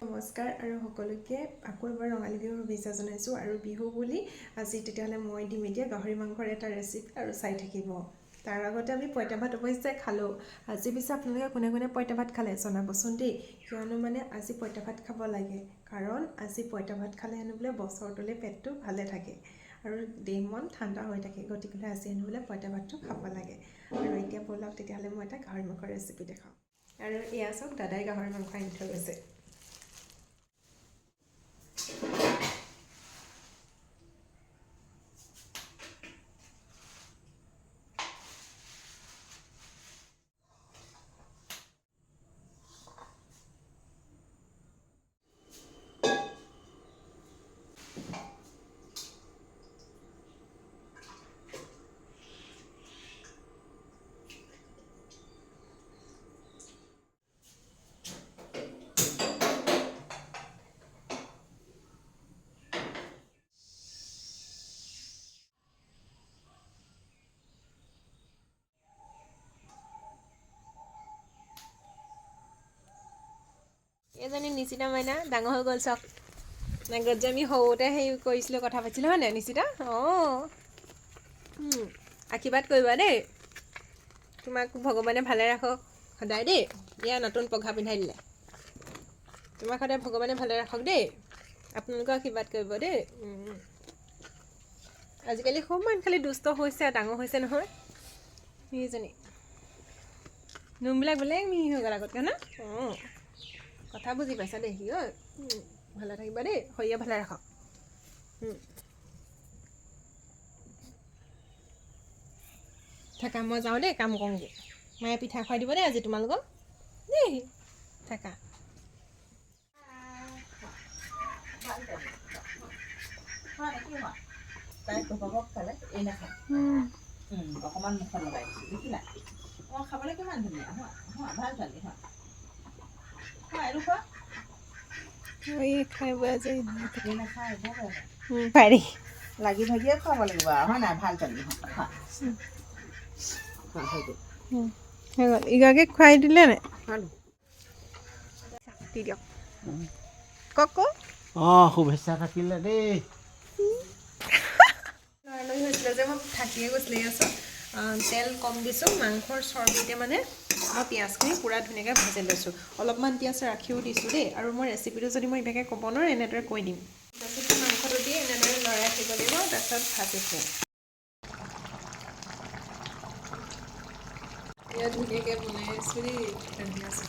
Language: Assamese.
নমস্কাৰ আৰু সকলোকে আকৌ এবাৰ ৰঙালী বিহুৰ শুভেচ্ছা জনাইছোঁ আৰু বিহু বুলি আজি তেতিয়াহ'লে মই দিম এতিয়া গাহৰি মাংসৰ এটা ৰেচিপি আৰু চাই থাকিব। তাৰ আগতে আমি পঁইতা ভাত অৱশ্যে খালোঁ। আজি পিছে আপোনালোকে কোনে কোনে পঁইতা ভাত খালে জনাবচোন দেই, কিয়নো মানে আজি পঁইতা ভাত খাব লাগে, কাৰণ আজি পঁইতা ভাত খালে হেনো বোলে বছৰটোলৈ পেটটো ভালে থাকে আৰু দেহ মন ঠাণ্ডা হৈ থাকে, গতিকে আজি হেনো বোলে পঁইতা ভাতটো খাব লাগে। আৰু এতিয়া ব'লক তেতিয়াহ'লে মই এটা গাহৰি মাংসৰ ৰেচিপি দেখাওঁ। আৰু এয়া চাওক, দাদাই গাহৰি মাংস আনি থৈ গৈছে। এজনী নিচিতা মাইনা ডাঙৰ হৈ গ'ল চাওক। আগত যে আমি সৰুতে হেৰি কৰিছিলোঁ, কথা পাতিছিলোঁ হয় নাই নিচিতা? অঁ, আশীৰ্বাদ কৰিবা দেই, তোমাক ভগৱানে ভালে ৰাখক সদায় দেই। এয়া নতুন পঘা পিন্ধাই দিলে, তোমাক সদায় ভগৱানে ভালে ৰাখক দেই, আপোনালোকক আশীৰ্বাদ কৰিব দেই। আজিকালি সমান খালি দুষ্ট হৈছে, ডাঙৰ হৈছে নহয় সেইজনী। নোমবিলাক বেলেগ মিহি হৈ গ'ল আগতকৈ না? অঁ, কথা বুজি পাইছা দেই সি। ঐ ভালে থাকিবা দেই, শৰীৰে ভালে ৰাখক। থাকা, মই যাওঁ দেই, কাম কৰোঁগৈ। মায়ে পিঠা খুৱাই দিব দেই আজি তোমালোকক দেই। থাকা। অকণমান মুখত লগাই দিছোঁ দেখিলা? অঁ, খাবলৈ কিমান ধুনীয়া। ভাল ছোৱালী এইটো খোৱা। খাই বৈ আজৰি নাখায় পাৰি লাগি ভাগিয়ে খুৱাব লাগিব আৰু হয় নাই? ভাল ছোৱালী হৈ গ'ল। ইগৰাকীক খুৱাই দিলে নাই? দি দিয়ক। কওক। অঁ, শুভেচ্ছা থাকিলে দেই। লৰালৰি হৈছিলে যে মই থাকিয়ে গৈছিলে। আছোঁ তেল কম দিছোঁ, মাংসৰ চৰ্বিতে মানে মই পিঁয়াজখিনি পূৰা ধুনীয়াকৈ ভাজি লৈছোঁ। অলপমান পিঁয়াজ ৰাখিও দিছোঁ দেই। আৰু মই ৰেচিপিটো যদি মই ইভাগে ক'ব নোৱাৰোঁ, এনেদৰে কৈ দিম। তাৰপিছত মাংসটো দি এনেদৰে লৰাই থাকিব লাগিব, তাৰপিছত ভাজিছোঁ। এয়া ধুনীয়াকৈ বনাই আছোঁ দেই, ৰান্ধি আছোঁ।